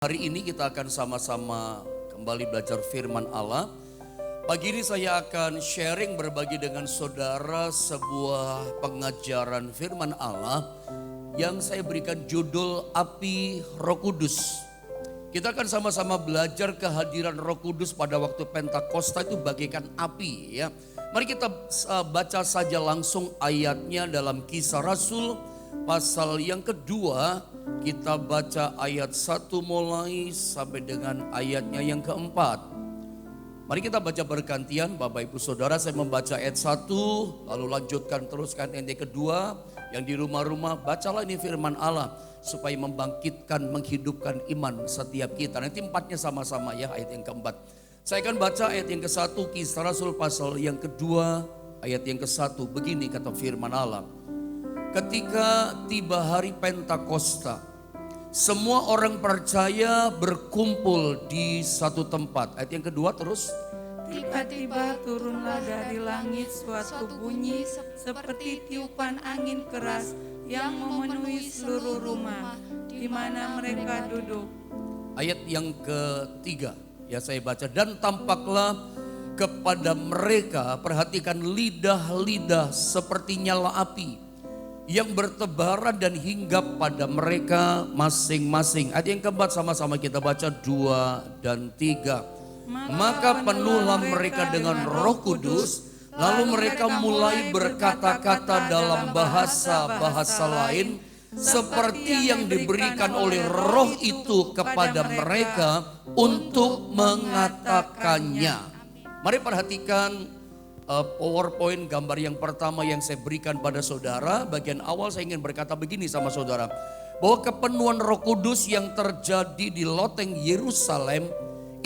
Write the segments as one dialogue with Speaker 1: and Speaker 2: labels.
Speaker 1: Hari ini kita akan sama-sama kembali belajar firman Allah. Pagi ini saya akan sharing berbagi dengan saudara sebuah pengajaran firman Allah yang saya berikan judul Api Roh Kudus. Kita akan sama-sama belajar kehadiran Roh Kudus pada waktu Pentakosta itu bagaikan api ya. Mari kita baca saja langsung ayatnya dalam Kisah Rasul pasal yang kedua. Kita baca ayat 1 mulai sampai dengan ayatnya yang keempat. Mari kita baca bergantian Bapak Ibu Saudara. Saya membaca ayat 1 lalu lanjutkan teruskan ayat kedua. Yang di rumah-rumah bacalah ini firman Allah supaya membangkitkan, menghidupkan iman setiap kita. Nanti empatnya sama-sama ya, ayat yang keempat. Saya akan baca ayat yang ke-1 Kisah Rasul pasal yang kedua ayat yang ke-1. Begini kata firman Allah. Ketika tiba hari Pentakosta, semua orang percaya berkumpul di satu tempat. Ayat yang kedua terus.
Speaker 2: Tiba-tiba turunlah dari langit suatu bunyi seperti tiupan angin keras yang memenuhi seluruh rumah di mana mereka duduk.
Speaker 1: Ayat yang ketiga ya saya baca. Dan tampaklah kepada mereka, perhatikan, lidah-lidah seperti nyala api yang bertebaran dan hinggap pada mereka masing-masing. Ayat yang keempat sama-sama kita baca 2 dan 3. Maka penuhlah mereka dengan Roh Kudus, lalu mereka mulai berkata-kata dalam bahasa-bahasa lain seperti yang diberikan oleh Roh itu kepada mereka untuk mengatakannya. Mari perhatikan PowerPoint gambar yang pertama yang saya berikan pada saudara. Bagian awal saya ingin berkata begini sama saudara, bahwa kepenuhan Roh Kudus yang terjadi di loteng Yerusalem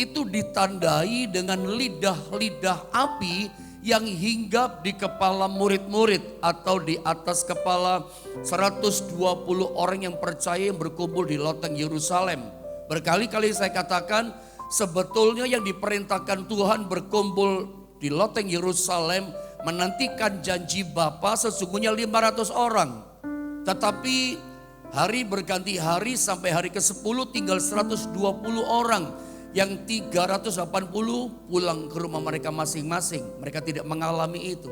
Speaker 1: itu ditandai dengan lidah-lidah api yang hinggap di kepala murid-murid atau di atas kepala 120 orang yang percaya yang berkumpul di loteng Yerusalem. Berkali-kali saya katakan sebetulnya yang diperintahkan Tuhan berkumpul di loteng Yerusalem menantikan janji Bapa sesungguhnya 500 orang. Tetapi hari berganti hari sampai hari ke-10 tinggal 120 orang. Yang 380 pulang ke rumah mereka masing-masing. Mereka tidak mengalami itu.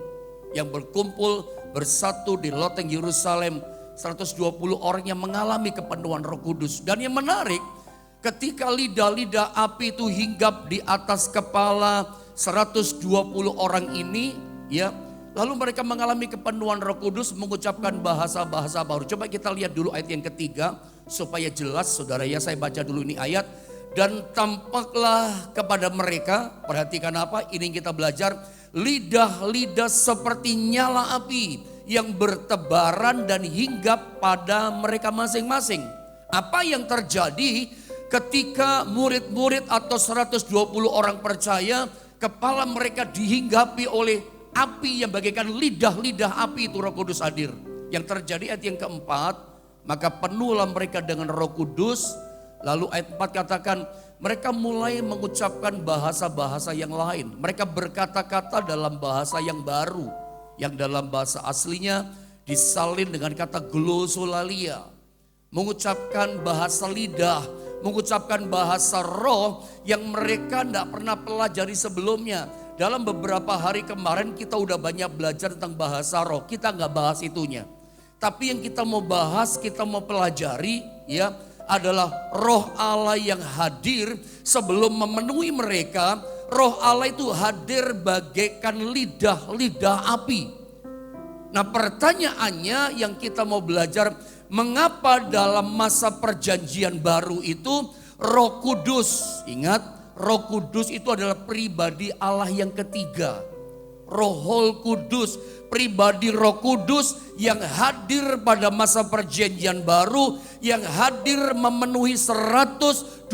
Speaker 1: Yang berkumpul bersatu di loteng Yerusalem 120 orang yang mengalami kepenuhan Roh Kudus. Dan yang menarik, ketika lidah-lidah api itu hinggap di atas kepala 120 orang ini ya, lalu mereka mengalami kepenuhan Roh Kudus, mengucapkan bahasa-bahasa baru. Coba kita lihat dulu ayat yang ketiga supaya jelas saudara ya. Saya baca dulu ini ayat. Dan tampaklah kepada mereka, perhatikan apa ini yang kita belajar, lidah-lidah seperti nyala api yang bertebaran dan hinggap pada mereka masing-masing. Apa yang terjadi ketika murid-murid atau 120 orang percaya, kepala mereka dihinggapi oleh api yang bagaikan lidah-lidah api, itu Roh Kudus hadir. Yang terjadi ayat yang keempat, maka penuhlah mereka dengan Roh Kudus. Lalu ayat 4 katakan mereka mulai mengucapkan bahasa-bahasa yang lain. Mereka berkata-kata dalam bahasa yang baru. Yang dalam bahasa aslinya disalin dengan kata glosolalia. Mengucapkan bahasa lidah, mengucapkan bahasa roh yang mereka tidak pernah pelajari sebelumnya. Dalam beberapa hari kemarin kita udah banyak belajar tentang bahasa roh. Kita nggak bahas itunya. Tapi yang kita mau bahas, kita mau pelajari ya, adalah Roh Allah yang hadir sebelum memenuhi mereka. Roh Allah itu hadir bagaikan lidah-lidah api. Nah pertanyaannya yang kita mau belajar, mengapa dalam masa perjanjian baru itu Roh Kudus, ingat Roh Kudus itu adalah pribadi Allah yang ketiga. Rohul Kudus, pribadi Roh Kudus yang hadir pada masa perjanjian baru, yang hadir memenuhi 120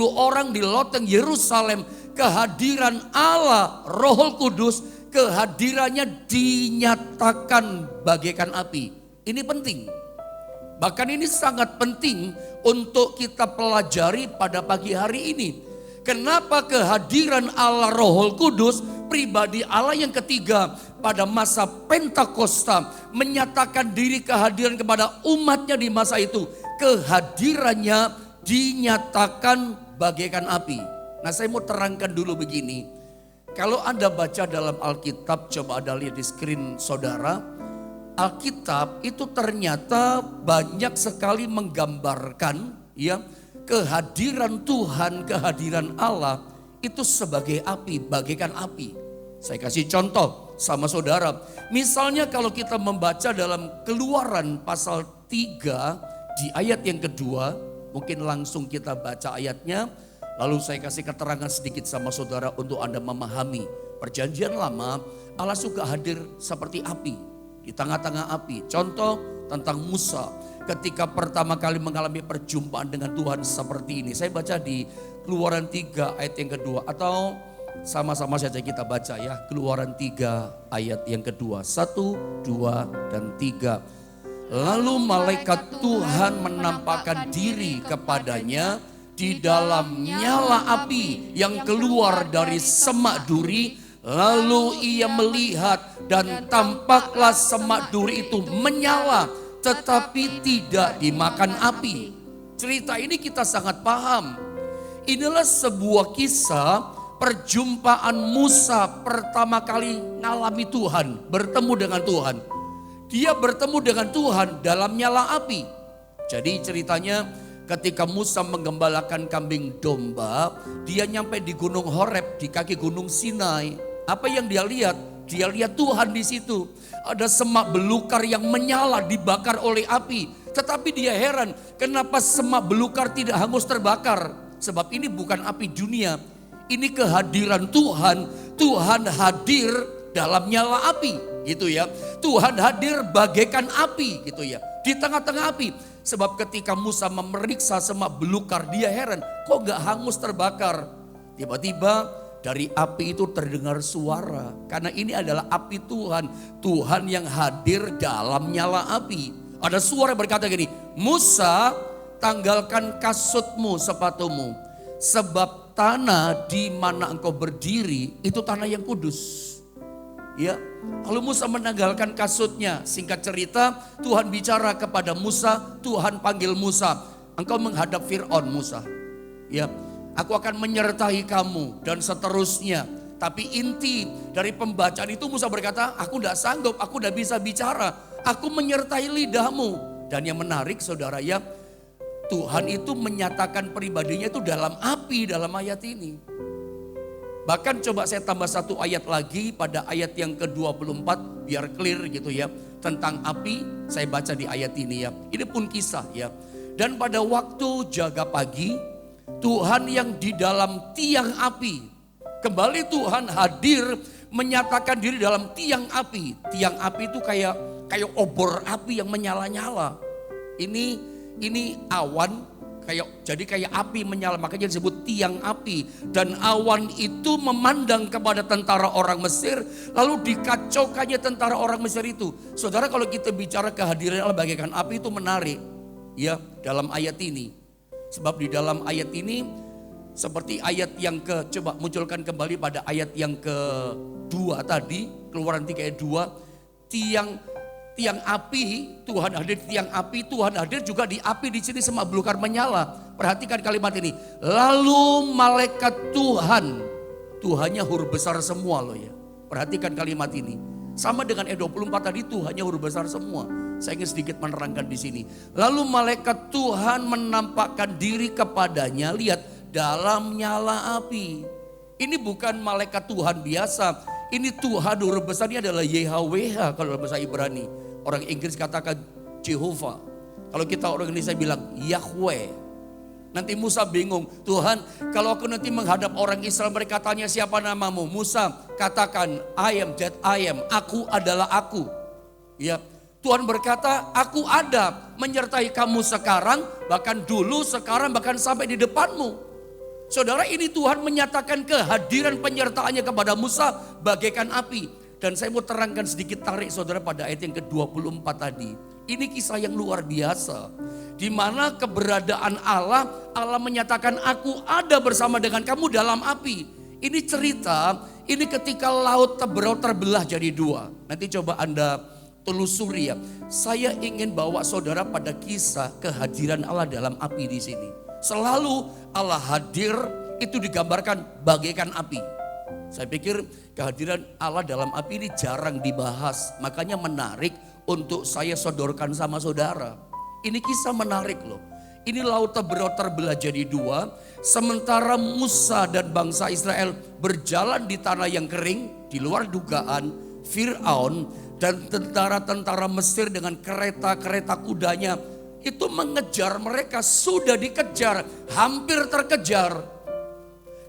Speaker 1: orang di loteng Yerusalem. Kehadiran Allah Rohul Kudus, kehadirannya dinyatakan bagaikan api. Ini penting. Bahkan ini sangat penting untuk kita pelajari pada pagi hari ini. Kenapa kehadiran Allah Rohul Kudus, pribadi Allah yang ketiga pada masa Pentakosta menyatakan diri kehadiran kepada umatnya di masa itu. Kehadirannya dinyatakan bagaikan api. Nah, saya mau terangkan dulu begini. Kalau Anda baca dalam Alkitab, coba Anda lihat di screen saudara. Alkitab itu ternyata banyak sekali menggambarkan ya kehadiran Tuhan, kehadiran Allah itu sebagai api, bagaikan api. Saya kasih contoh sama saudara. Misalnya kalau kita membaca dalam Keluaran pasal 3 di ayat yang kedua, mungkin langsung kita baca ayatnya, lalu saya kasih keterangan sedikit sama saudara untuk Anda memahami. Perjanjian Lama, Allah suka hadir seperti api, di tengah-tangah api. Contoh tentang Musa ketika pertama kali mengalami perjumpaan dengan Tuhan seperti ini. Saya baca di Keluaran 3 ayat yang kedua, atau sama-sama saja kita baca ya. Keluaran 3 ayat yang kedua, 1, 2, dan 3. Lalu malaikat Tuhan menampakkan diri kepadanya di dalam nyala api yang keluar dari semak duri. Lalu ia melihat dan tampaklah semak duri itu menyala tetapi tidak dimakan api. Cerita ini kita sangat paham. Inilah sebuah kisah perjumpaan Musa pertama kali ngalami Tuhan, bertemu dengan Tuhan. Dia bertemu dengan Tuhan dalam nyala api. Jadi ceritanya ketika Musa menggembalakan kambing domba, dia nyampe di Gunung Horeb, di kaki Gunung Sinai. Apa yang dia lihat? Dia lihat Tuhan di situ. Ada semak belukar yang menyala dibakar oleh api. Tetapi dia heran, kenapa semak belukar tidak hangus terbakar? Sebab ini bukan api dunia. Ini kehadiran Tuhan. Tuhan hadir dalam nyala api, gitu ya. Tuhan hadir bagaikan api, gitu ya. Di tengah-tengah api. Sebab ketika Musa memeriksa semak belukar, dia heran, kok gak hangus terbakar? Tiba-tiba dari api itu terdengar suara. Karena ini adalah api Tuhan. Tuhan yang hadir dalam nyala api. Ada suara berkata gini, Musa, tanggalkan kasutmu, sepatumu. Sebab tanah di mana engkau berdiri itu tanah yang kudus. Ya, lalu Musa menanggalkan kasutnya. Singkat cerita, Tuhan bicara kepada Musa, Tuhan panggil Musa, engkau menghadap Fir'aun Musa. Ya, aku akan menyertai kamu dan seterusnya. Tapi inti dari pembacaan itu Musa berkata, aku tidak sanggup, aku tidak bisa bicara. Aku menyertai lidahmu. Dan yang menarik saudara ya, Tuhan itu menyatakan pribadinya itu dalam api dalam ayat ini. Bahkan coba saya tambah satu ayat lagi pada ayat yang ke-24 biar clear gitu ya. Tentang api saya baca di ayat ini ya. Ini pun kisah ya. Dan pada waktu jaga pagi Tuhan yang di dalam tiang api. Kembali Tuhan hadir menyatakan diri dalam tiang api. Tiang api itu kayak obor api yang menyala-nyala. Ini awan jadi kayak api menyala, makanya disebut tiang api. Dan awan itu memandang kepada tentara orang Mesir, lalu dikacaukannya tentara orang Mesir itu. Saudara, kalau kita bicara kehadiran Allah bagaikan api itu menarik ya dalam ayat ini. Sebab di dalam ayat ini seperti ayat yang coba munculkan kembali pada ayat yang kedua tadi, Keluaran 3 ayat 2, tiang api, Tuhan hadir di tiang api, Tuhan hadir juga di api di sini semak belukar menyala. Perhatikan kalimat ini. Lalu malaikat Tuhan, Tuhannya huruf besar semua loh ya. Perhatikan kalimat ini. Sama dengan ayat 24 tadi, Tuhannya huruf besar semua. Saya ingin sedikit menerangkan di sini. Lalu malaikat Tuhan menampakkan diri kepadanya, lihat dalam nyala api. Ini bukan malaikat Tuhan biasa. Ini Tuhan huruf besarnya adalah YHWH kalau dalam bahasa Ibrani. Orang Inggris katakan Jehovah. Kalau kita orang Indonesia bilang Yahweh. Nanti Musa bingung. Tuhan, kalau aku nanti menghadap orang Israel, mereka tanya siapa namamu? Musa katakan I am that I am. Aku adalah aku. Ya, Tuhan berkata aku ada menyertai kamu sekarang, bahkan dulu, sekarang, bahkan sampai di depanmu. Saudara, ini Tuhan menyatakan kehadiran penyertaannya kepada Musa bagaikan api. Dan saya mau terangkan sedikit tarik saudara pada ayat yang ke-24 tadi. Ini kisah yang luar biasa. Di mana keberadaan Allah menyatakan aku ada bersama dengan kamu dalam api. Ini cerita, ini ketika laut terbelah jadi dua. Nanti coba Anda telusuri ya. Saya ingin bawa saudara pada kisah kehadiran Allah dalam api di sini. Selalu Allah hadir itu digambarkan bagaikan api. Saya pikir kehadiran Allah dalam api ini jarang dibahas. Makanya menarik untuk saya sodorkan sama saudara. Ini kisah menarik loh. Ini laut terbelah jadi dua. Sementara Musa dan bangsa Israel berjalan di tanah yang kering. Di luar dugaan Fir'aun dan tentara-tentara Mesir dengan kereta-kereta kudanya. Itu mengejar mereka, sudah dikejar, hampir terkejar.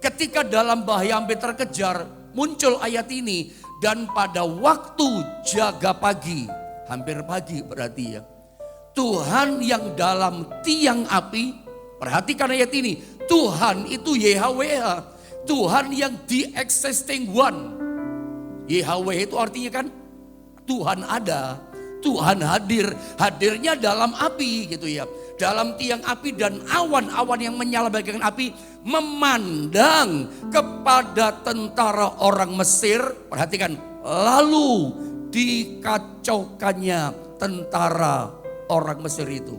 Speaker 1: Ketika dalam bahaya hampir terkejar, muncul ayat ini. Dan pada waktu jaga pagi, hampir pagi berarti ya. Tuhan yang dalam tiang api, perhatikan ayat ini. Tuhan itu YHWH, Tuhan yang the existing one. YHWH itu artinya kan Tuhan ada, Tuhan hadir, hadirnya dalam api gitu ya. Dalam tiang api dan awan-awan yang menyala bagaikan api memandang kepada tentara orang Mesir. Perhatikan, lalu dikacaukannya tentara orang Mesir itu.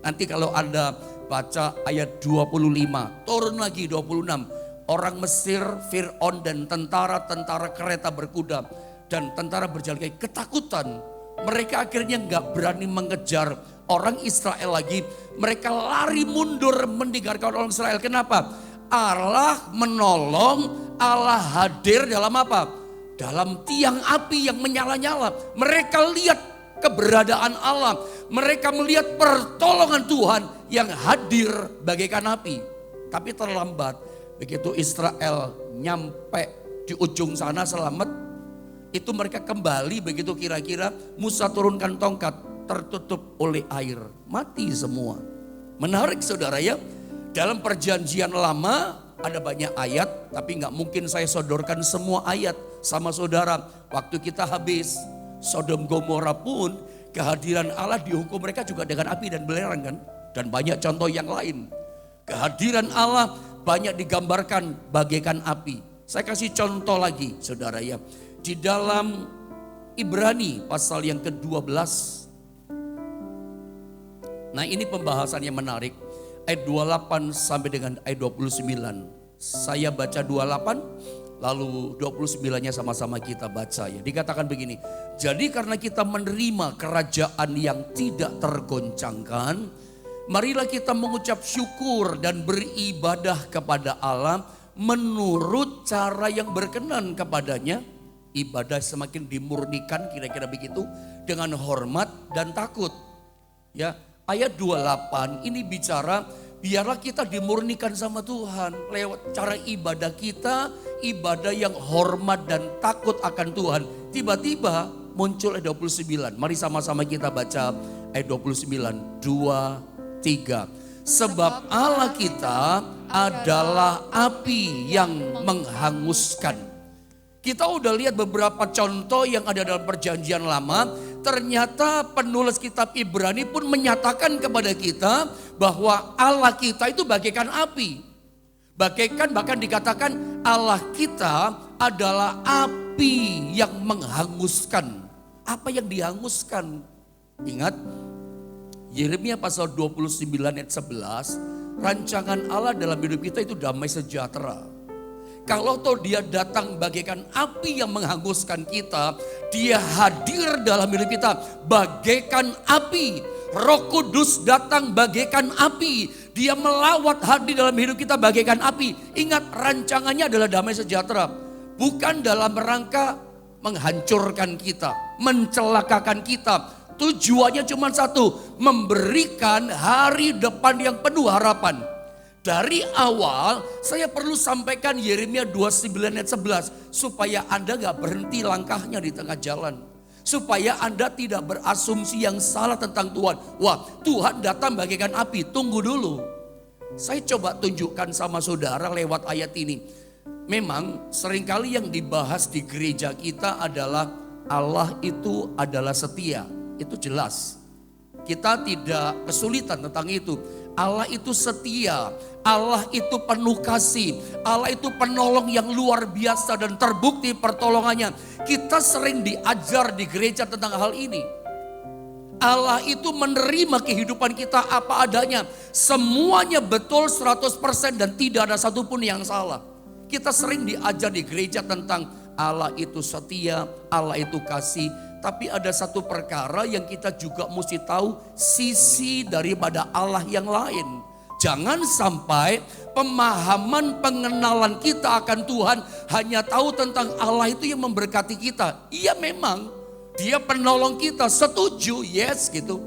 Speaker 1: Nanti kalau Anda baca ayat 25, turun lagi 26. Orang Mesir, Fir'aun dan tentara-tentara kereta berkuda dan tentara berjalan kaki ketakutan. Mereka akhirnya nggak berani mengejar orang Israel lagi. Mereka lari mundur meninggalkan orang Israel. Kenapa? Allah menolong, Allah hadir dalam apa? Dalam tiang api yang menyala-nyala. Mereka lihat keberadaan Allah. Mereka melihat pertolongan Tuhan yang hadir bagaikan api. Tapi terlambat. Begitu Israel nyampe di ujung sana selamat, itu mereka kembali begitu kira-kira Musa turunkan tongkat, tertutup oleh air, mati semua. Menarik saudara ya, dalam perjanjian lama ada banyak ayat, tapi nggak mungkin saya sodorkan semua ayat sama saudara. Waktu kita habis, Sodom Gomora pun kehadiran Allah dihukum mereka juga dengan api dan belerang kan. Dan banyak contoh yang lain. Kehadiran Allah banyak digambarkan bagaikan api. Saya kasih contoh lagi saudara ya. Di dalam Ibrani pasal yang ke-12. Nah ini pembahasan yang menarik. Ayat 28 sampai dengan ayat 29. Saya baca 28 lalu 29-nya sama-sama kita baca ya. Dikatakan begini. Jadi karena kita menerima kerajaan yang tidak tergoncangkan, marilah kita mengucap syukur dan beribadah kepada Allah menurut cara yang berkenan kepadanya. Ibadah semakin dimurnikan kira-kira begitu dengan hormat dan takut. Ya, ayat 28 ini bicara biarlah kita dimurnikan sama Tuhan lewat cara ibadah kita, ibadah yang hormat dan takut akan Tuhan. Tiba-tiba muncul ayat 29. Mari sama-sama kita baca ayat 29. 2, 3. Sebab Allah kita adalah api yang menghanguskan. Kita udah lihat beberapa contoh yang ada dalam perjanjian lama. Ternyata penulis kitab Ibrani pun menyatakan kepada kita bahwa Allah kita itu bagaikan api. Bagaikan bahkan dikatakan Allah kita adalah api yang menghanguskan. Apa yang dihanguskan? Ingat Yeremia pasal 29 ayat 11, rancangan Allah dalam hidup kita itu damai sejahtera. Kalau toh dia datang bagaikan api yang menghanguskan kita, dia hadir dalam hidup kita bagaikan api. Roh Kudus datang bagaikan api. Dia melawat hadir dalam hidup kita bagaikan api. Ingat rancangannya adalah damai sejahtera. Bukan dalam rangka menghancurkan kita, mencelakakan kita. Tujuannya cuma satu, memberikan hari depan yang penuh harapan. Dari awal saya perlu sampaikan Yeremia 29 ayat 11 supaya Anda gak berhenti langkahnya di tengah jalan. Supaya Anda tidak berasumsi yang salah tentang Tuhan. Wah, Tuhan datang bagaikan api, tunggu dulu. Saya coba tunjukkan sama saudara lewat ayat ini. Memang seringkali yang dibahas di gereja kita adalah Allah itu adalah setia. Itu jelas. Kita tidak kesulitan tentang itu. Allah itu setia, Allah itu penuh kasih, Allah itu penolong yang luar biasa dan terbukti pertolongannya. Kita sering diajar di gereja tentang hal ini. Allah itu menerima kehidupan kita apa adanya. Semuanya betul 100% dan tidak ada satupun yang salah. Kita sering diajar di gereja tentang Allah itu setia, Allah itu kasih. Tapi ada satu perkara yang kita juga mesti tahu, sisi daripada Allah yang lain. Jangan sampai pemahaman pengenalan kita akan Tuhan hanya tahu tentang Allah itu yang memberkati kita. Iya memang, Dia penolong kita, setuju, yes gitu.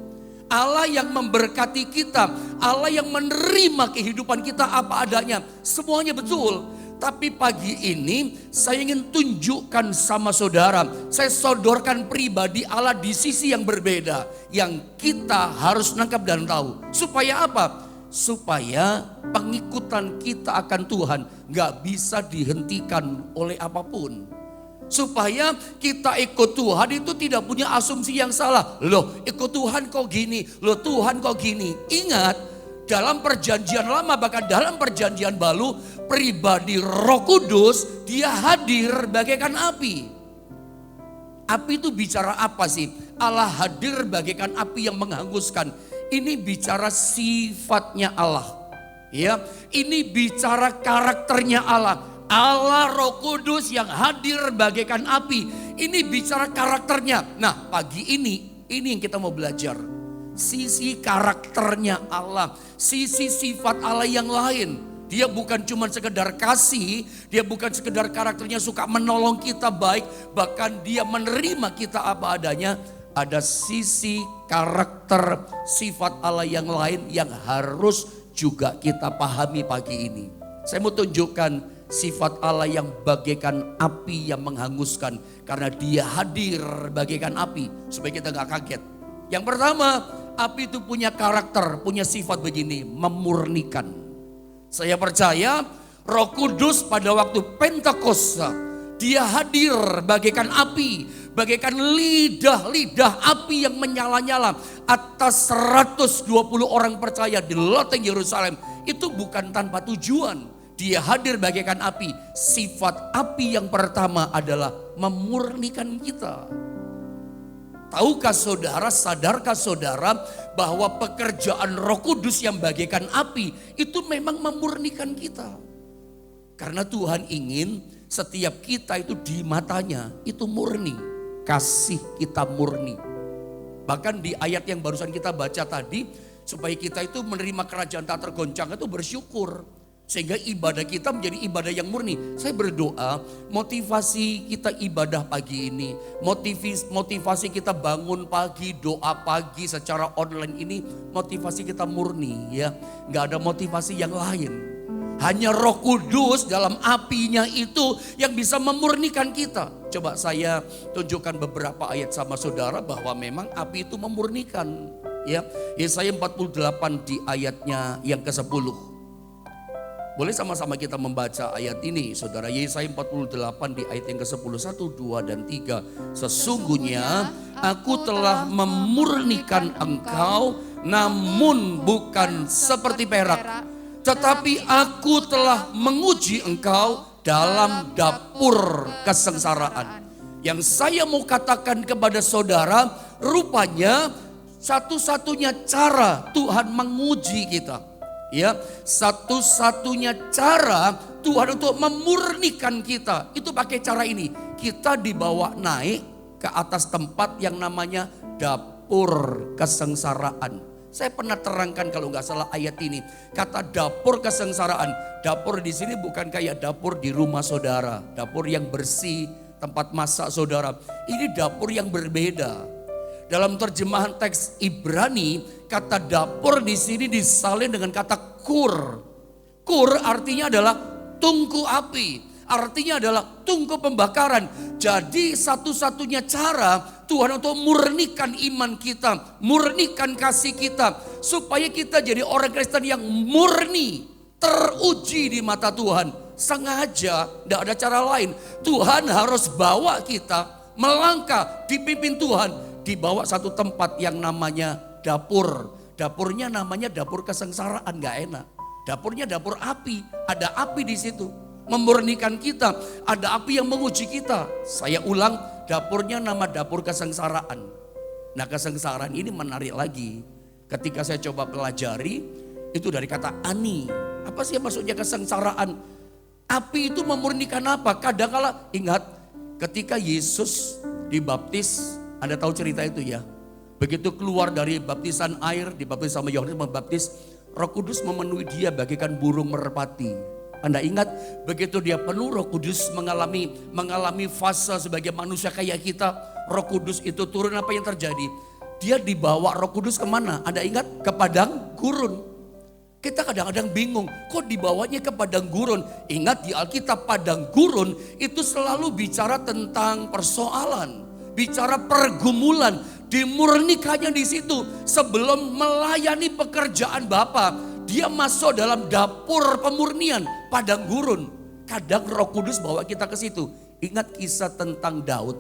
Speaker 1: Allah yang memberkati kita, Allah yang menerima kehidupan kita apa adanya, semuanya betul. Tapi pagi ini saya ingin tunjukkan sama saudara, saya sodorkan pribadi Allah di sisi yang berbeda, yang kita harus nangkap dan tahu. Supaya apa? Supaya pengikutan kita akan Tuhan gak bisa dihentikan oleh apapun. Supaya kita ikut Tuhan itu tidak punya asumsi yang salah. Loh, ikut Tuhan kok gini, loh Tuhan kok gini. Ingat, dalam perjanjian lama bahkan dalam perjanjian baru, pribadi Roh Kudus dia hadir bagaikan api. Api itu bicara apa sih? Allah hadir bagaikan api yang menghanguskan. Ini bicara sifatnya Allah. Ya, ini bicara karakternya Allah. Allah Roh Kudus yang hadir bagaikan api. Ini bicara karakternya. Nah, pagi ini yang kita mau belajar. Sisi karakternya Allah, sisi sifat Allah yang lain. Dia bukan cuma sekedar kasih, dia bukan sekedar karakternya suka menolong kita baik, bahkan dia menerima kita apa adanya. Ada sisi karakter sifat Allah yang lain yang harus juga kita pahami pagi ini. Saya mau tunjukkan sifat Allah yang bagaikan api yang menghanguskan. Karena dia hadir bagaikan api supaya kita gak kaget. Yang pertama, api itu punya karakter, punya sifat begini, memurnikan. Saya percaya Roh Kudus pada waktu Pentakosta, dia hadir bagaikan api, bagaikan lidah api yang menyala-nyala atas 120 orang percaya di loteng Yerusalem. Itu bukan tanpa tujuan. Dia hadir bagaikan api. Sifat api yang pertama adalah memurnikan kita. Tahukah saudara, sadarkah saudara bahwa pekerjaan Roh Kudus yang bagaikan api itu memang memurnikan kita. Karena Tuhan ingin setiap kita itu di matanya itu murni. Kasih kita murni. Bahkan di ayat yang barusan kita baca tadi, supaya kita itu menerima kerajaan tak tergoncang itu bersyukur. Sehingga ibadah kita menjadi ibadah yang murni. Saya berdoa motivasi kita ibadah pagi ini, motivasi kita bangun pagi, doa pagi secara online ini, motivasi kita murni ya. Gak ada motivasi yang lain. Hanya Roh Kudus dalam apinya itu yang bisa memurnikan kita. Coba saya tunjukkan beberapa ayat sama saudara bahwa memang api itu memurnikan. Ya, Yesaya 48 di ayatnya yang ke-10. Boleh sama-sama kita membaca ayat ini, saudara. Yesaya 48 di ayat yang ke-10, 1, 2, dan 3. Sesungguhnya aku telah memurnikan engkau, namun bukan seperti perak. Tetapi aku telah menguji engkau dalam dapur kesengsaraan. Yang saya mau katakan kepada saudara, rupanya satu-satunya cara Tuhan menguji kita. Ya, satu-satunya cara Tuhan untuk memurnikan kita itu pakai cara ini. Kita dibawa naik ke atas tempat yang namanya dapur kesengsaraan. Saya pernah terangkan kalau nggak salah ayat ini. Kata dapur kesengsaraan. Dapur di sini bukan kayak dapur di rumah saudara, dapur yang bersih, tempat masak saudara. Ini dapur yang berbeda. Dalam terjemahan teks Ibrani, kata dapur di sini disalin dengan kata kur. Kur artinya adalah tungku api. Artinya adalah tungku pembakaran. Jadi satu-satunya cara Tuhan untuk murnikan iman kita, murnikan kasih kita, supaya kita jadi orang Kristen yang murni, teruji di mata Tuhan. Sengaja, tidak ada cara lain. Tuhan harus bawa kita melangkah, dipimpin Tuhan. Dibawa satu tempat yang namanya dapur. Dapurnya namanya dapur kesengsaraan, gak enak. Dapurnya dapur api, ada api di situ. Memurnikan kita, ada api yang menguji kita. Saya ulang, dapurnya nama dapur kesengsaraan. Nah, kesengsaraan ini menarik lagi. Ketika saya coba pelajari, itu dari kata ani. Apa sih maksudnya kesengsaraan? Api itu memurnikan apa? Kadangkala ingat ketika Yesus dibaptis, Anda tahu cerita itu ya. Begitu keluar dari baptisan air, dibaptis sama Yohanes membaptis, Roh Kudus memenuhi dia bagaikan burung merpati. Anda ingat begitu dia penuh Roh Kudus mengalami fase sebagai manusia kayak kita, Roh Kudus itu turun, apa yang terjadi? Dia dibawa Roh Kudus kemana? Anda ingat? Ke padang gurun. Kita kadang-kadang bingung, kok dibawanya ke padang gurun? Ingat di Alkitab padang gurun itu selalu bicara tentang persoalan, bicara pergumulan, dimurnikannya di situ. Sebelum melayani pekerjaan Bapa, dia masuk dalam dapur pemurnian, padang gurun. Kadang Roh Kudus bawa kita ke situ. Ingat kisah tentang Daud.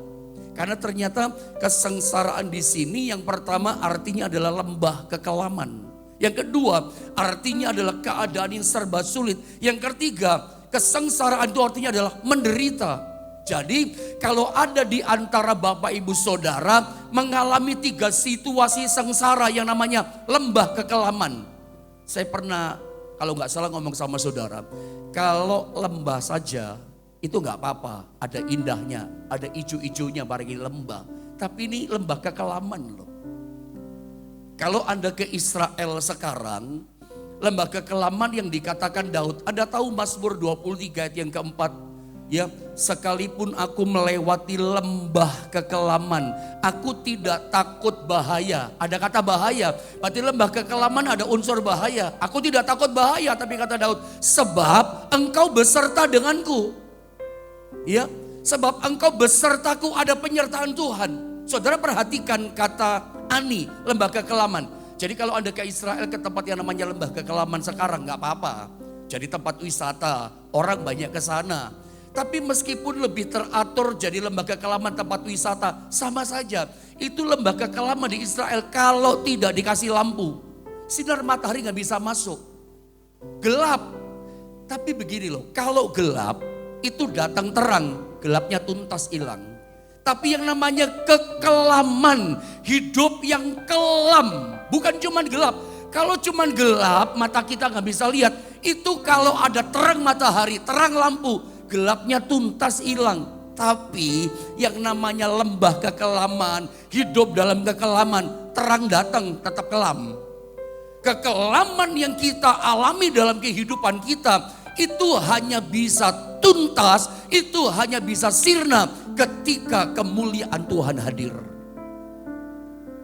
Speaker 1: Karena ternyata kesengsaraan di sini yang pertama artinya adalah lembah kekelaman. Yang kedua artinya adalah keadaan yang serba sulit. Yang ketiga kesengsaraan itu artinya adalah menderita. Jadi kalau ada di antara Bapak Ibu Saudara mengalami 3 situasi sengsara yang namanya lembah kekelaman. Saya pernah kalau nggak salah ngomong sama saudara, kalau lembah saja itu nggak apa-apa, ada indahnya, ada ijo-ijonya barangkali lembah. Tapi ini lembah kekelaman loh. Kalau Anda ke Israel sekarang, lembah kekelaman yang dikatakan Daud, Anda tahu Mazmur 23 ayat yang keempat, ya, sekalipun aku melewati lembah kekelaman, aku tidak takut bahaya. Ada kata bahaya, berarti lembah kekelaman ada unsur bahaya. Aku tidak takut bahaya, tapi kata Daud, sebab engkau beserta denganku. Ya, sebab engkau besertaku, ada penyertaan Tuhan. Saudara perhatikan kata ani, lembah kekelaman. Jadi kalau Anda ke Israel ke tempat yang namanya lembah kekelaman sekarang nggak apa-apa. Jadi tempat wisata, orang banyak ke sana. Tapi meskipun lebih teratur jadi lembah kekelaman tempat wisata, sama saja. Itu lembah kekelaman di Israel kalau tidak dikasih lampu. Sinar matahari nggak bisa masuk. Gelap. Tapi begini loh, kalau gelap itu datang terang, gelapnya tuntas hilang. Tapi yang namanya kekelaman, hidup yang kelam, bukan cuman gelap. Kalau cuman gelap, mata kita nggak bisa lihat. Itu kalau ada terang matahari, terang lampu, gelapnya tuntas hilang. Tapi yang namanya lembah kekelaman, hidup dalam kekelaman, terang datang tetap kelam. Kekelaman yang kita alami dalam kehidupan kita, itu hanya bisa tuntas, itu hanya bisa sirna ketika kemuliaan Tuhan hadir.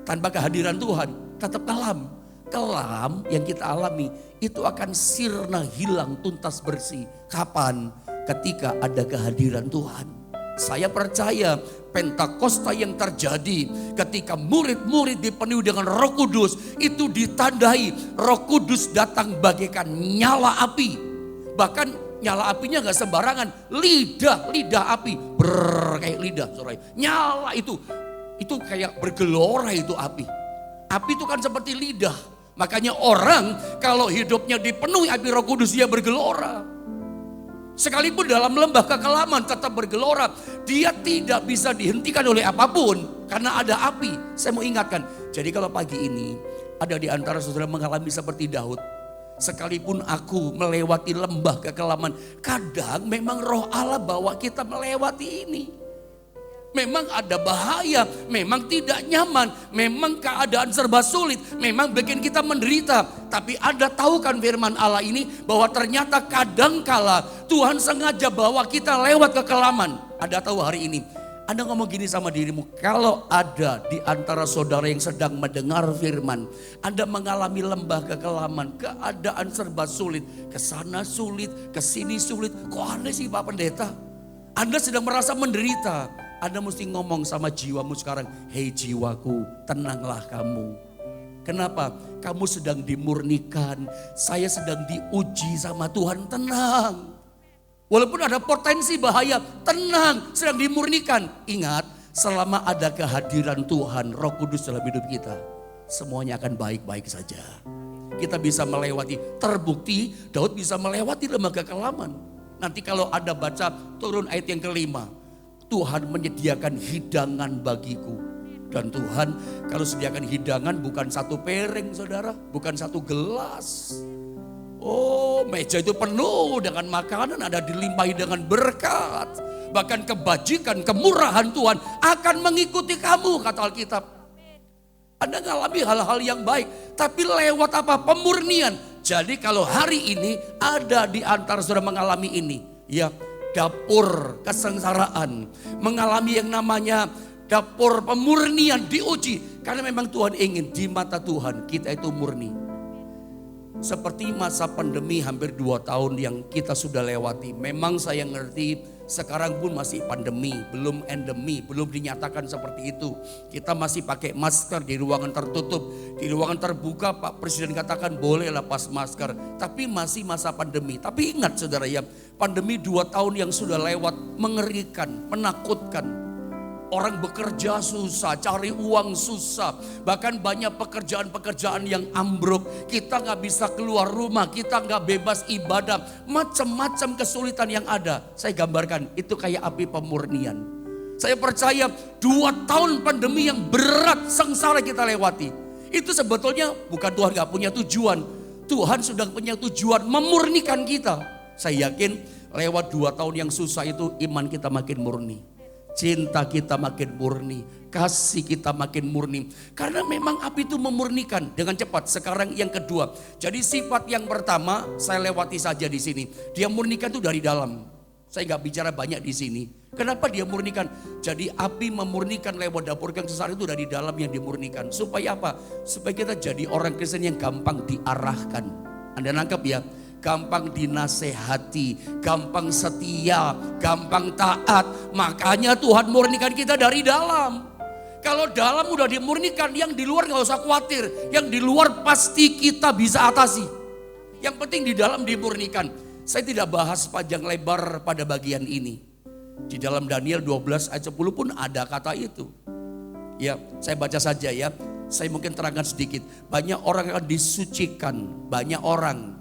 Speaker 1: Tanpa kehadiran Tuhan tetap kelam. Kelam yang kita alami itu akan sirna, hilang, tuntas, bersih. Kapan? Ketika ada kehadiran Tuhan. Saya percaya Pentakosta yang terjadi ketika murid-murid dipenuhi dengan Roh Kudus itu ditandai Roh Kudus datang bagaikan nyala api. Bahkan nyala apinya gak sembarangan, lidah api, kayak lidah, saudara. Nyala itu kayak bergelora itu api. Api itu kan seperti lidah. Makanya orang kalau hidupnya dipenuhi api Roh Kudus dia bergelora. Sekalipun dalam lembah kekelaman tetap bergelora. Dia tidak bisa dihentikan oleh apapun karena ada api. Saya mau ingatkan, jadi kalau pagi ini ada di antara saudara mengalami seperti Daud. Sekalipun aku melewati lembah kekelaman, kadang memang Roh Allah bawa kita melewati ini. Memang ada bahaya, memang tidak nyaman, memang keadaan serba sulit, memang bikin kita menderita. Tapi Anda tahu kan firman Allah ini bahwa ternyata kadangkala Tuhan sengaja bawa kita lewat kekelaman. Anda tahu hari ini, Anda ngomong gini sama dirimu, kalau ada di antara saudara yang sedang mendengar firman, Anda mengalami lembah kekelaman, keadaan serba sulit, kesana sulit, kesini sulit, kok aneh sih Pak Pendeta? Anda sedang merasa menderita. Anda mesti ngomong sama jiwamu sekarang, hei jiwaku, tenanglah kamu. Kenapa? Kamu sedang dimurnikan, saya sedang diuji sama Tuhan, tenang. Walaupun ada potensi bahaya, tenang, sedang dimurnikan. Ingat, selama ada kehadiran Tuhan, Roh Kudus dalam hidup kita, semuanya akan baik-baik saja. Kita bisa melewati, terbukti Daud bisa melewati lembah kekelaman. Nanti kalau Anda baca turun ayat yang kelima, Tuhan menyediakan hidangan bagiku. Dan Tuhan kalau sediakan hidangan bukan satu piring saudara, bukan satu gelas. Oh, meja itu penuh dengan makanan, ada dilimpahi dengan berkat. Bahkan kebajikan, kemurahan Tuhan akan mengikuti kamu, kata Alkitab. Anda ngalami hal-hal yang baik, tapi lewat apa? Pemurnian. Jadi kalau hari ini ada di antara saudara mengalami ini, ya dapur kesengsaraan, mengalami yang namanya dapur pemurnian, diuji. Karena memang Tuhan ingin di mata Tuhan kita itu murni. Seperti masa pandemi hampir 2 tahun yang kita sudah lewati. Memang saya ngerti sekarang pun masih pandemi, belum endemi, belum dinyatakan seperti itu. Kita masih pakai masker di ruangan tertutup. Di ruangan terbuka Pak Presiden katakan boleh lepas masker. Tapi masih masa pandemi. Tapi ingat saudara ya, pandemi 2 tahun yang sudah lewat mengerikan, menakutkan. Orang bekerja susah, cari uang susah. Bahkan banyak pekerjaan-pekerjaan yang ambruk. Kita gak bisa keluar rumah, kita gak bebas ibadah. Macam-macam kesulitan yang ada. Saya gambarkan, itu kayak api pemurnian. Saya percaya 2 tahun pandemi yang berat, sengsara kita lewati. Itu sebetulnya bukan Tuhan gak punya tujuan. Tuhan sudah punya tujuan memurnikan kita. Saya yakin lewat 2 tahun yang susah itu iman kita makin murni. Cinta kita makin murni, kasih kita makin murni. Karena memang api itu memurnikan dengan cepat. Sekarang yang kedua. Jadi sifat yang pertama saya lewati saja di sini. Dia murnikan itu dari dalam. Saya nggak bicara banyak di sini. Kenapa dia murnikan? Jadi api memurnikan lewat dapur kesengsaraan itu dari dalam yang dimurnikan. Supaya apa? Supaya kita jadi orang Kristen yang gampang diarahkan. Anda nangkep ya? Gampang dinasehati, gampang setia, gampang taat. Makanya Tuhan murnikan kita dari dalam. Kalau dalam udah dimurnikan, yang di luar gak usah khawatir. Yang di luar pasti kita bisa atasi. Yang penting di dalam dimurnikan. Saya tidak bahas panjang lebar pada bagian ini. Di dalam Daniel 12 ayat 10 pun ada kata itu. Ya, saya baca saja ya. Saya mungkin terangkan sedikit. Banyak orang akan disucikan, banyak orang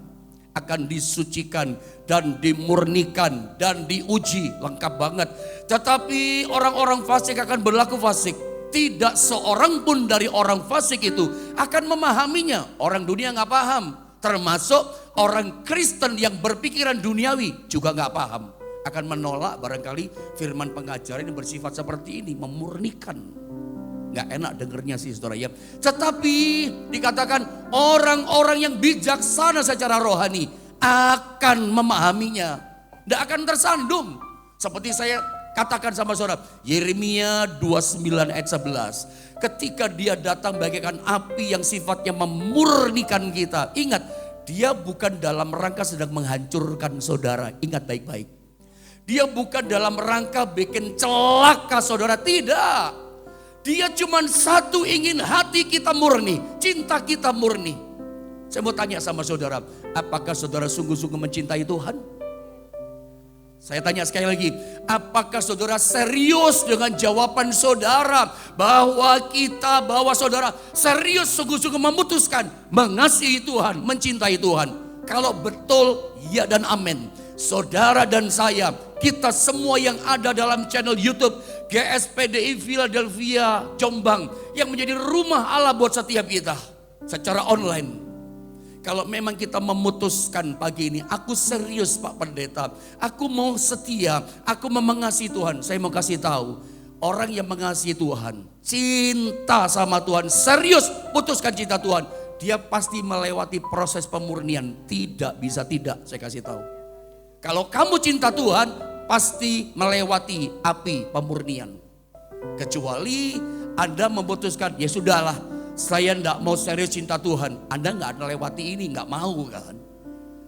Speaker 1: akan disucikan dan dimurnikan dan diuji, lengkap banget. Tetapi orang-orang fasik akan berlaku fasik. Tidak seorang pun dari orang fasik itu akan memahaminya. Orang dunia gak paham. Termasuk orang Kristen yang berpikiran duniawi juga gak paham. Akan menolak barangkali firman pengajaran yang bersifat seperti ini, memurnikan. Gak enak dengernya sih saudara ya. Tetapi dikatakan orang-orang yang bijaksana secara rohani akan memahaminya. Tidak akan tersandung. Seperti saya katakan sama saudara, Yeremia 29 ayat 11. Ketika dia datang bagaikan api yang sifatnya memurnikan kita. Ingat, dia bukan dalam rangka sedang menghancurkan saudara. Ingat baik-baik. Dia bukan dalam rangka bikin celaka saudara, tidak. Dia cuma satu, ingin hati kita murni, cinta kita murni. Saya mau tanya sama saudara, apakah saudara sungguh-sungguh mencintai Tuhan? Saya tanya sekali lagi, apakah saudara serius dengan jawaban saudara bahwa saudara serius sungguh-sungguh memutuskan mengasihi Tuhan, mencintai Tuhan? Kalau betul, ya dan amin. Saudara dan saya, kita semua yang ada dalam channel YouTube GSPDI Philadelphia Jombang yang menjadi rumah Allah buat setiap kita secara online. Kalau memang kita memutuskan pagi ini, aku serius Pak Pendeta, aku mau setia, aku mau mengasihi Tuhan. Saya mau kasih tahu, orang yang mengasihi Tuhan, cinta sama Tuhan, serius putuskan cinta Tuhan, dia pasti melewati proses pemurnian. Tidak bisa tidak, saya kasih tahu. Kalau kamu cinta Tuhan, pasti melewati api pemurnian. Kecuali Anda memutuskan, ya sudahlah, saya enggak mau serius cinta Tuhan. Anda enggak akan lewati ini, enggak mau kan.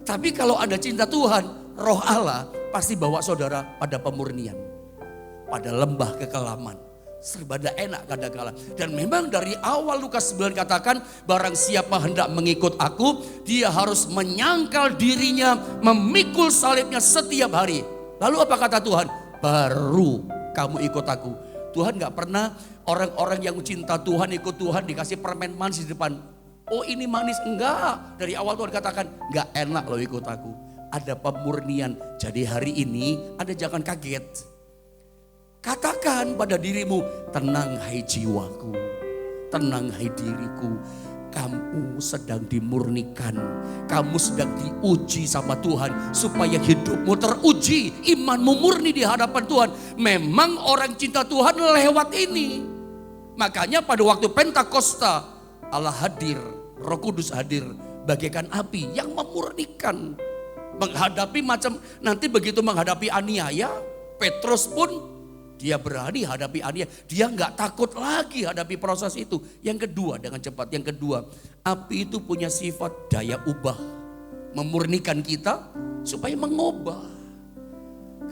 Speaker 1: Tapi kalau Anda cinta Tuhan, roh Allah pasti bawa saudara pada pemurnian. Pada lembah kekelaman. Serba enak kadang-kala. Dan memang dari awal Lukas 9 katakan, barang siapa hendak mengikut aku, dia harus menyangkal dirinya, memikul salibnya setiap hari. Lalu apa kata Tuhan? Baru kamu ikut aku. Tuhan gak pernah orang-orang yang cinta Tuhan, ikut Tuhan dikasih permen manis di depan. Oh ini manis, enggak. Dari awal Tuhan katakan, gak enak loh ikut aku. Ada pemurnian. Jadi hari ini Anda jangan kaget. Katakan pada dirimu, tenang hai jiwaku, tenang hai diriku. Kamu sedang dimurnikan, kamu sedang diuji sama Tuhan supaya hidupmu teruji, imanmu murni di hadapan Tuhan. Memang orang cinta Tuhan lewat ini. Makanya pada waktu Pentakosta Allah hadir, Roh Kudus hadir bagaikan api yang memurnikan. Menghadapi macam, nanti begitu menghadapi aniaya, Petrus pun dia berani hadapi aniaya. Dia nggak takut lagi hadapi proses itu. Yang kedua, dengan cepat. Yang kedua, api itu punya sifat daya ubah. Memurnikan kita supaya mengubah.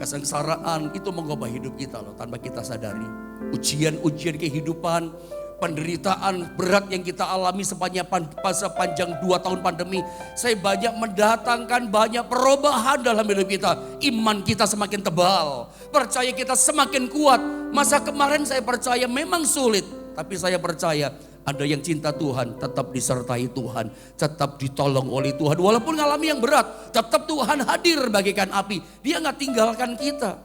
Speaker 1: Kesengsaraan itu mengubah hidup kita loh tanpa kita sadari. Ujian-ujian kehidupan, penderitaan berat yang kita alami sepanjang 2 tahun pandemi. Saya banyak mendatangkan banyak perubahan dalam hidup kita. Iman kita semakin tebal. Percaya kita semakin kuat. Masa kemarin saya percaya memang sulit. Tapi saya percaya ada yang cinta Tuhan tetap disertai Tuhan. Tetap ditolong oleh Tuhan. Walaupun ngalami yang berat. Tetap Tuhan hadir bagaikan api. Dia gak tinggalkan kita.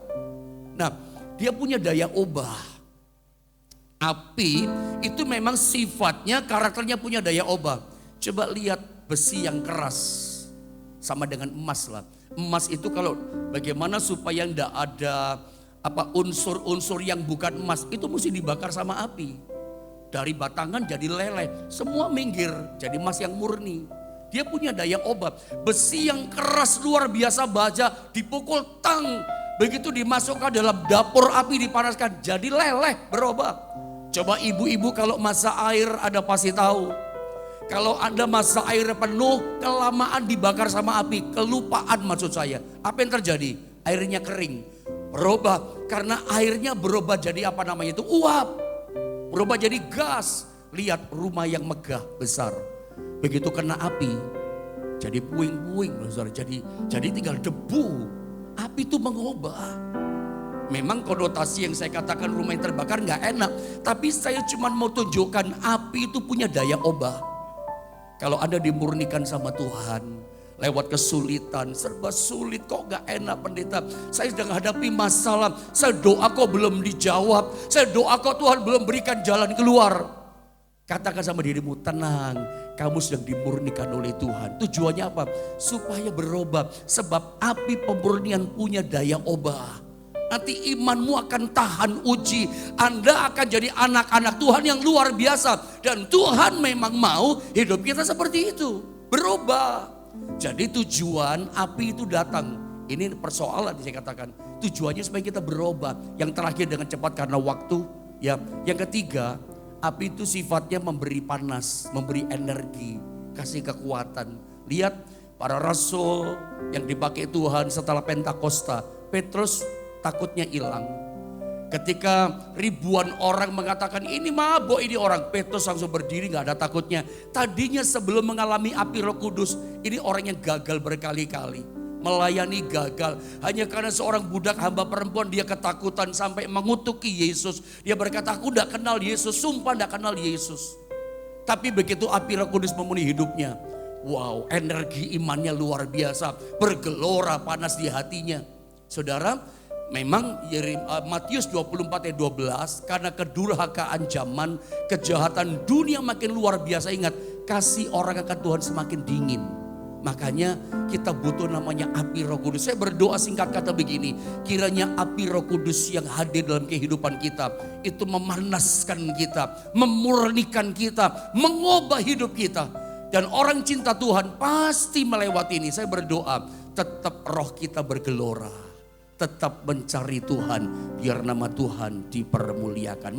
Speaker 1: Nah, dia punya daya ubah. Api itu memang sifatnya, karakternya punya daya ubah. Coba lihat besi yang keras sama dengan emas lah. Emas itu kalau bagaimana supaya tidak ada unsur-unsur yang bukan emas, itu mesti dibakar sama api. Dari batangan jadi leleh, semua minggir jadi emas yang murni. Dia punya daya ubah. Besi yang keras luar biasa baja dipukul tang, begitu dimasukkan dalam dapur api dipanaskan jadi leleh berubah. Coba ibu-ibu kalau masa air Anda pasti tahu. Kalau Anda masa air penuh, kelamaan dibakar sama api, kelupaan maksud saya. Apa yang terjadi? Airnya kering, berubah. Karena airnya berubah jadi apa namanya itu? Uap. Berubah jadi gas. Lihat rumah yang megah, besar. Begitu kena api, jadi puing-puing. Jadi tinggal debu. Api itu mengubah. Memang konotasi yang saya katakan rumah yang terbakar gak enak. Tapi saya cuma mau tunjukkan api itu punya daya ubah. Kalau Anda dimurnikan sama Tuhan, lewat kesulitan, serba sulit kok gak enak pendeta. Saya sedang hadapi masalah, saya doa kok belum dijawab. Saya doa kok Tuhan belum berikan jalan keluar. Katakan sama dirimu, tenang, kamu sedang dimurnikan oleh Tuhan. Tujuannya apa? Supaya berubah. Sebab api pemurnian punya daya ubah. Nanti imanmu akan tahan uji. Anda akan jadi anak-anak Tuhan yang luar biasa. Dan Tuhan memang mau hidup kita seperti itu. Berubah. Jadi tujuan api itu datang. Ini persoalan saya katakan. Tujuannya supaya kita berubah. Yang terakhir dengan cepat karena waktu. Ya. Yang ketiga, api itu sifatnya memberi panas, memberi energi, kasih kekuatan. Lihat para rasul yang dipakai Tuhan setelah Pentakosta. Petrus takutnya hilang. Ketika ribuan orang mengatakan ini mabuk ini orang, Petrus langsung berdiri gak ada takutnya. Tadinya sebelum mengalami api Roh Kudus, ini orang yang gagal berkali-kali. Melayani gagal. Hanya karena seorang budak hamba perempuan dia ketakutan sampai mengutuki Yesus. Dia berkata aku gak kenal Yesus, sumpah gak kenal Yesus. Tapi begitu api Roh Kudus memenuhi hidupnya. Wow, energi imannya luar biasa. Bergelora panas di hatinya. Saudara, memang Matius 24 ayat 12, karena kedurhakaan zaman, kejahatan dunia makin luar biasa. Ingat, kasih orang akan Tuhan semakin dingin. Makanya kita butuh namanya api Roh Kudus. Saya berdoa singkat kata begini, kiranya api Roh Kudus yang hadir dalam kehidupan kita, itu memanaskan kita, memurnikan kita, mengubah hidup kita. Dan orang cinta Tuhan pasti melewati ini. Saya berdoa, tetap roh kita bergelora. Tetap mencari Tuhan, biar nama Tuhan dipermuliakan.